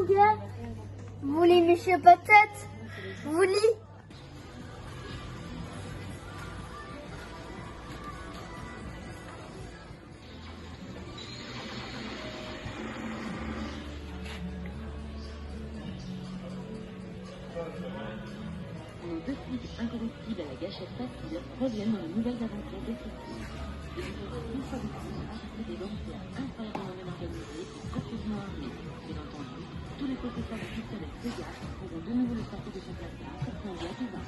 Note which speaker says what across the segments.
Speaker 1: hamburger. Vous voulez monsieur patate? Vous voulez?
Speaker 2: Nos deux flics incorruptibles à la gâchette facile reviennent dans de nouvelles aventures détectives. Des épisodes insolitaires achètent des gangsters incroyablement bien organisés et copieusement armés. Bien entendu, tous les possesseurs de pistolets Sega pourront de nouveau le sortir de son placard pour plonger à tout va.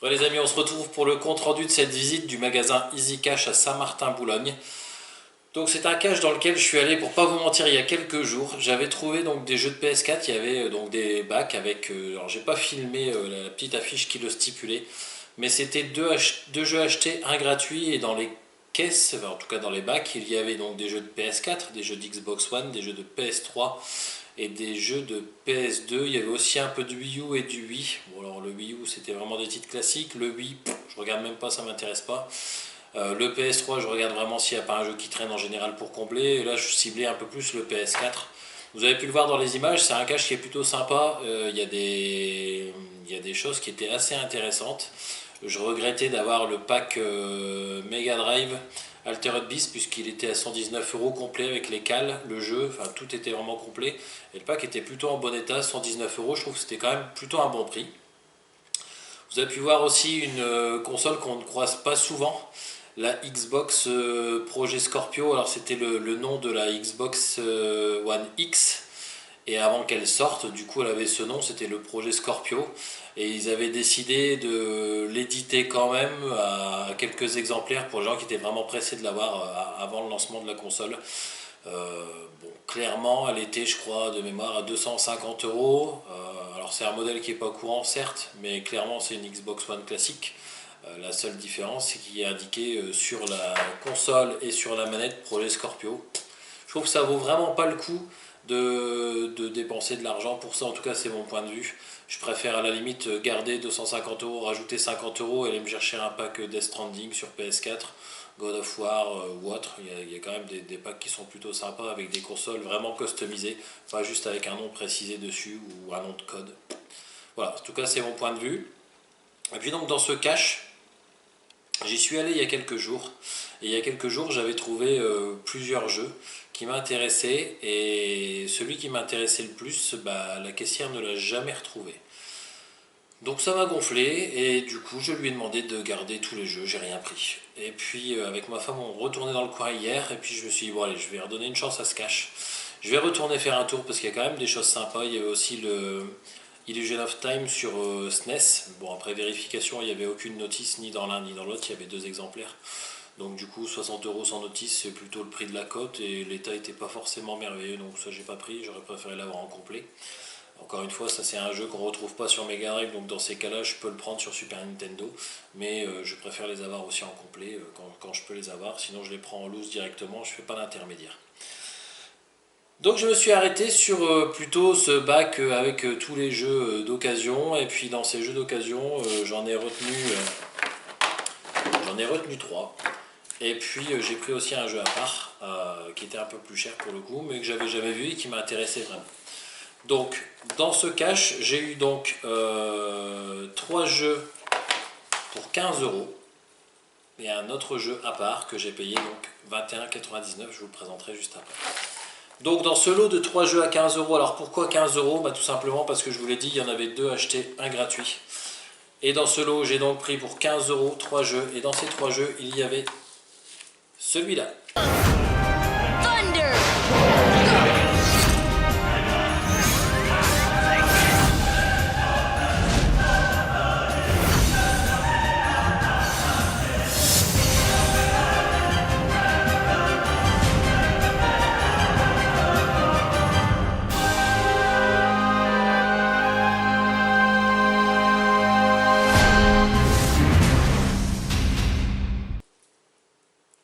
Speaker 3: Ouais, les amis, on se retrouve pour le compte rendu de cette visite du magasin Easy Cash à Saint-Martin-Boulogne. Donc c'est un cache dans lequel je suis allé, pour pas vous mentir, il y a quelques jours. J'avais trouvé donc des jeux de PS4, il y avait donc des bacs avec, alors j'ai pas filmé la petite affiche qui le stipulait, mais c'était deux jeux achetés, un gratuit, et dans les caisses, enfin, en tout cas dans les bacs, il y avait donc des jeux de PS4, des jeux d'Xbox One, des jeux de PS3 et des jeux de PS2. Il y avait aussi un peu de Wii U et du Wii. Bon alors le Wii U c'était vraiment des titres classiques, le Wii je regarde même pas, ça m'intéresse pas. Le PS3 je regarde vraiment s'il n'y a pas un jeu qui traîne en général pour combler, et là je ciblais un peu plus le PS4. Vous avez pu le voir dans les images, c'est un cache qui est plutôt sympa. Il y a des choses qui étaient assez intéressantes. Je regrettais d'avoir le pack Mega Drive Altered Beast puisqu'il était à 119 € complet avec les cales, le jeu, enfin tout était vraiment complet. Et le pack était plutôt en bon état, 119 €, je trouve que c'était quand même plutôt un bon prix. Vous avez pu voir aussi une console qu'on ne croise pas souvent, la Xbox Project Scorpio. Alors c'était le nom de la Xbox One X. Et avant qu'elle sorte, du coup elle avait ce nom, c'était le projet Scorpio. Et ils avaient décidé de l'éditer quand même à quelques exemplaires pour les gens qui étaient vraiment pressés de l'avoir avant le lancement de la console. Bon, clairement, elle était, je crois, de mémoire à 250 €. Alors c'est un modèle qui n'est pas courant, certes, mais clairement c'est une Xbox One classique. La seule différence, c'est qu'il est indiqué sur la console et sur la manette Projet Scorpio. Je trouve que ça vaut vraiment pas le coup de dépenser de l'argent pour ça, en tout cas c'est mon point de vue. Je préfère à la limite garder 250 €, rajouter 50 € et aller me chercher un pack Death Stranding sur PS4, God of War ou autre. Il y a quand même des packs qui sont plutôt sympas avec des consoles vraiment customisées, pas juste avec un nom précisé dessus ou un nom de code. Voilà, en tout cas c'est mon point de vue. Et puis donc dans ce cache, j'y suis allé il y a quelques jours, et il y a quelques jours j'avais trouvé plusieurs jeux qui m'intéressaient, et celui qui m'intéressait le plus, la caissière ne l'a jamais retrouvé. Donc ça m'a gonflé, et du coup je lui ai demandé de garder tous les jeux, j'ai rien pris. Et puis avec ma femme on retournait dans le coin hier, et puis je me suis dit bon allez, je vais redonner une chance à ce cache. Je vais retourner faire un tour parce qu'il y a quand même des choses sympas. Il y avait aussi le Illusion of Time sur SNES. Bon, après vérification, il n'y avait aucune notice ni dans l'un ni dans l'autre, il y avait deux exemplaires. Donc du coup 60 € sans notice, c'est plutôt le prix de la cote, et l'état n'était pas forcément merveilleux, donc ça j'ai pas pris, j'aurais préféré l'avoir en complet. Encore une fois, ça c'est un jeu qu'on retrouve pas sur Mega Drive, donc dans ces cas-là je peux le prendre sur Super Nintendo, mais je préfère les avoir aussi en complet quand je peux les avoir, sinon je les prends en loose directement, je fais pas d'intermédiaire. Donc je me suis arrêté sur plutôt ce bac avec tous les jeux d'occasion, et puis dans ces jeux d'occasion j'en ai retenu 3. Et puis j'ai pris aussi un jeu à part qui était un peu plus cher pour le coup, mais que j'avais jamais vu et qui m'intéressait vraiment. Donc dans ce cache, j'ai eu donc 3 jeux pour 15 € et un autre jeu à part que j'ai payé donc 21,99 €, je vous le présenterai juste après. Donc dans ce lot de 3 jeux à 15 €, alors pourquoi 15 €? Tout simplement parce que je vous l'ai dit, il y en avait 2 achetés, un gratuit. Et dans ce lot, j'ai donc pris pour 15 € 3 jeux, et dans ces 3 jeux, il y avait celui-là. Thunder!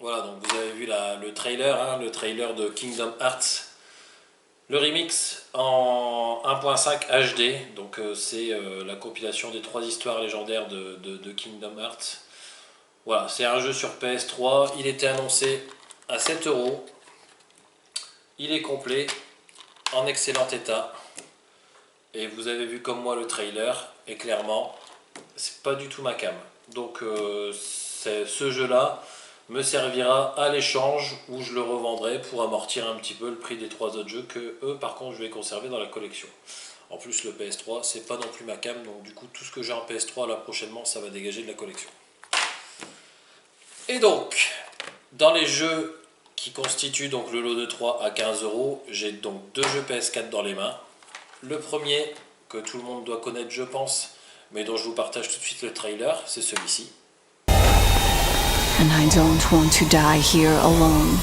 Speaker 3: Voilà, donc vous avez vu le trailer de Kingdom Hearts, le remix en 1.5 HD, donc c'est la compilation des 3 histoires légendaires de Kingdom Hearts. Voilà, c'est un jeu sur PS3, il était annoncé à 7 €, il est complet, en excellent état, et vous avez vu comme moi le trailer, et clairement, c'est pas du tout ma cam. Donc ce jeu-là me servira à l'échange, où je le revendrai pour amortir un petit peu le prix des 3 autres jeux que eux par contre je vais conserver dans la collection. En plus le PS3 c'est pas non plus ma cam, donc du coup tout ce que j'ai en PS3 là prochainement ça va dégager de la collection. Et donc dans les jeux qui constituent donc le lot de 3 à 15 €, j'ai donc 2 jeux PS4 dans les mains. Le premier que tout le monde doit connaître je pense, mais dont je vous partage tout de suite le trailer, c'est celui-ci.
Speaker 4: And I don't want to die here alone.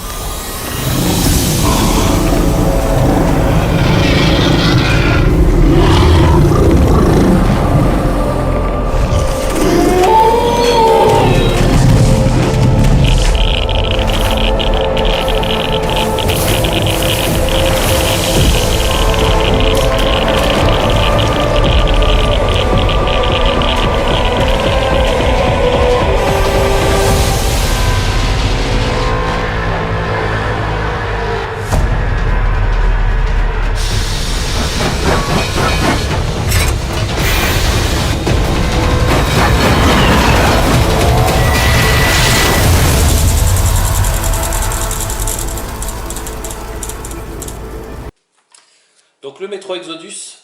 Speaker 3: Donc le Metro Exodus,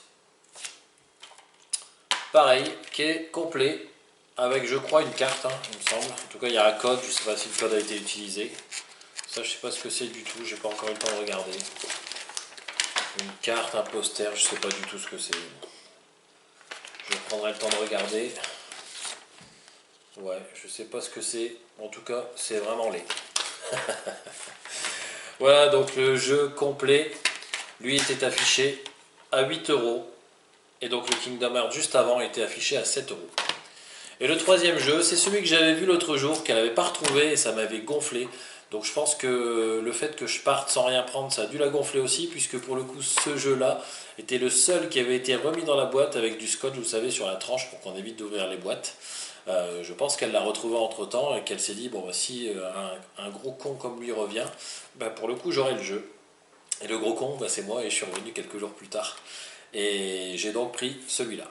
Speaker 3: pareil, qui est complet, avec je crois une carte, hein, il me semble. En tout cas il y a un code, je ne sais pas si le code a été utilisé. Ça je ne sais pas ce que c'est du tout, j'ai pas encore eu le temps de regarder. Une carte, un poster, je ne sais pas du tout ce que c'est. Je prendrai le temps de regarder. Ouais, je sais pas ce que c'est, en tout cas c'est vraiment laid. Voilà, donc le jeu complet, lui était affiché à 8 €, et donc le Kingdom Hearts juste avant était affiché à 7 €. Et le troisième jeu, c'est celui que j'avais vu l'autre jour, qu'elle n'avait pas retrouvé, et ça m'avait gonflé. Donc je pense que le fait que je parte sans rien prendre, ça a dû la gonfler aussi, puisque pour le coup ce jeu-là était le seul qui avait été remis dans la boîte avec du scotch, vous savez, sur la tranche, pour qu'on évite d'ouvrir les boîtes. Je pense qu'elle l'a retrouvé entre temps et qu'elle s'est dit, bon bah, si un gros con comme lui revient, bah, pour le coup j'aurai le jeu. Et le gros con, bah, c'est moi, et je suis revenu quelques jours plus tard. Et j'ai donc pris celui-là.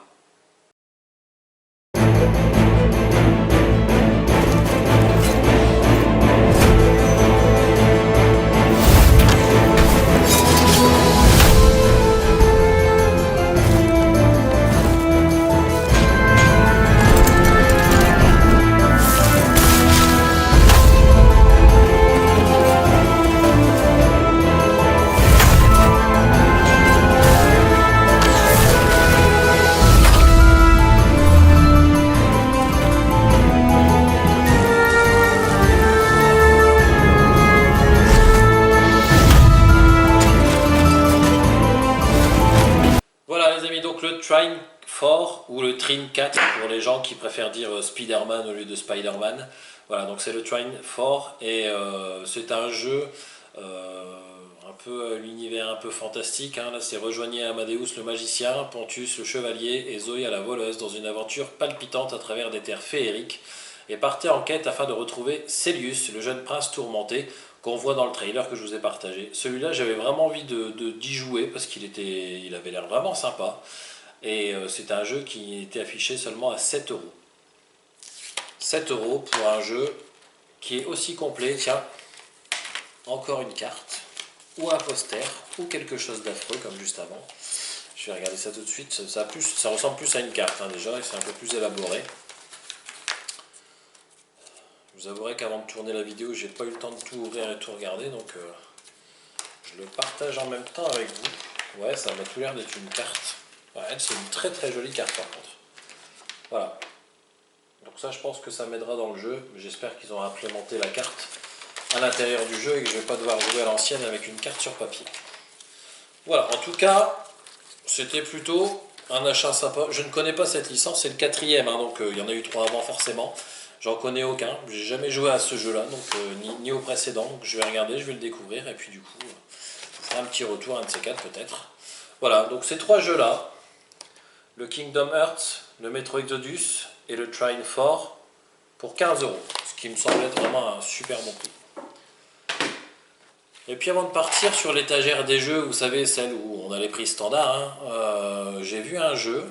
Speaker 3: Voilà les amis, donc le Trine 4 ou le Trine 4 pour les gens qui préfèrent dire Spider-Man au lieu de Spider-Man. Voilà, donc c'est le Trine 4 et c'est un jeu un peu l'univers un peu fantastique. Hein. Là c'est rejoignez Amadeus le magicien, Pontus le chevalier et Zoé à la voleuse dans une aventure palpitante à travers des terres féeriques. Et partez en quête afin de retrouver Celius, le jeune prince tourmenté, qu'on voit dans le trailer que je vous ai partagé. Celui-là, j'avais vraiment envie d'y jouer parce il avait l'air vraiment sympa. Et c'est un jeu qui était affiché seulement à 7 €. 7 € pour un jeu qui est aussi complet. Tiens, encore une carte, ou un poster, ou quelque chose d'affreux comme juste avant. Je vais regarder ça tout de suite. Ça ressemble plus à une carte hein, déjà, et c'est un peu plus élaboré. Je vous avouerai qu'avant de tourner la vidéo, j'ai pas eu le temps de tout ouvrir et tout regarder, donc je le partage en même temps avec vous. Ouais, ça m'a tout l'air d'être une carte. Ouais, c'est une très très jolie carte par contre. Voilà. Donc ça, je pense que ça m'aidera dans le jeu. J'espère qu'ils ont implémenté la carte à l'intérieur du jeu et que je vais pas devoir jouer à l'ancienne avec une carte sur papier. Voilà, en tout cas, c'était plutôt un achat sympa. Je ne connais pas cette licence, c'est le 4e, hein, donc il y en a eu 3 avant forcément. J'en connais aucun, j'ai jamais joué à ce jeu-là, donc ni au précédent. Donc je vais regarder, je vais le découvrir, et puis du coup, je ferai un petit retour, un de ces 4 peut-être. Voilà, donc ces 3 jeux-là, le Kingdom Hearts, le Metro Exodus et le Trine 4 pour 15 €, ce qui me semble être vraiment un super bon prix. Et puis avant de partir sur l'étagère des jeux, vous savez, celle où on a les prix standards, hein, j'ai vu un jeu,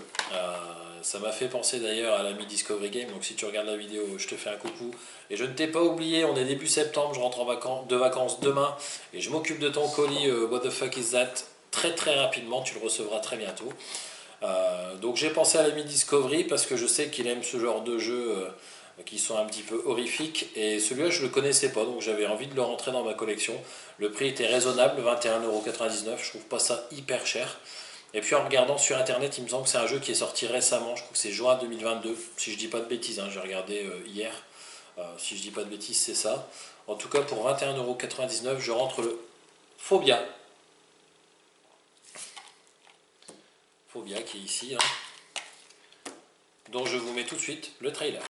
Speaker 3: ça m'a fait penser d'ailleurs à l'ami Discovery Game, donc si tu regardes la vidéo, je te fais un coucou. Et je ne t'ai pas oublié, on est début septembre, je rentre de vacances demain, et je m'occupe de ton colis What the fuck is that très très rapidement, tu le recevras très bientôt. Donc j'ai pensé à l'ami Discovery parce que je sais qu'il aime ce genre de jeux qui sont un petit peu horrifiques, et celui-là je ne le connaissais pas, donc j'avais envie de le rentrer dans ma collection. Le prix était raisonnable, 21,99 €, je trouve pas ça hyper cher. Et puis en regardant sur internet, il me semble que c'est un jeu qui est sorti récemment, je crois que c'est juin 2022, si je dis pas de bêtises, hein, j'ai regardé hier, si je dis pas de bêtises c'est ça. En tout cas pour 21,99 €, je rentre le Phobia. Phobia qui est ici, hein, dont je vous mets tout de suite le trailer.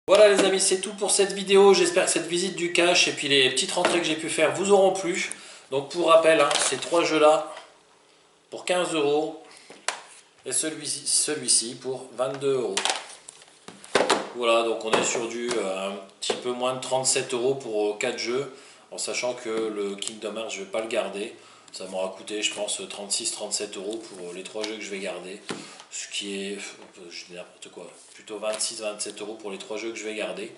Speaker 3: Voilà les amis, c'est tout pour cette vidéo. J'espère que cette visite du cache et puis les petites rentrées que j'ai pu faire vous auront plu. Donc pour rappel, hein, ces 3 jeux-là pour 15 € et celui-ci pour 22 €. Voilà, donc on est sur du un petit peu moins de 37 € pour 4 jeux, en sachant que le Kingdom Hearts, je ne vais pas le garder. Ça m'aura coûté, je pense, 36-37 € pour les 3 jeux que je vais garder. Ce qui est, je dis n'importe quoi, plutôt 26-27 € pour les 3 jeux que je vais garder.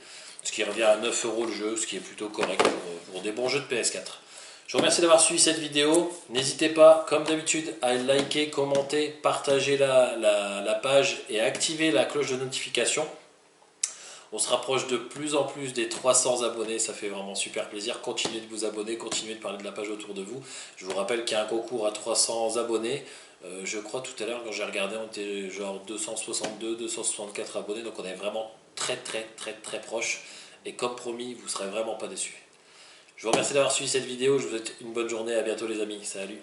Speaker 3: Ce qui revient à 9 € le jeu, ce qui est plutôt correct pour des bons jeux de PS4. Je vous remercie d'avoir suivi cette vidéo. N'hésitez pas, comme d'habitude, à liker, commenter, partager la page et activer la cloche de notification. On se rapproche de plus en plus des 300 abonnés, ça fait vraiment super plaisir. Continuez de vous abonner, continuez de parler de la page autour de vous. Je vous rappelle qu'il y a un concours à 300 abonnés. Je crois tout à l'heure, quand j'ai regardé, on était genre 262, 264 abonnés. Donc on est vraiment très proche. Et comme promis, vous ne serez vraiment pas déçus. Je vous remercie d'avoir suivi cette vidéo. Je vous souhaite une bonne journée. À bientôt les amis. Salut.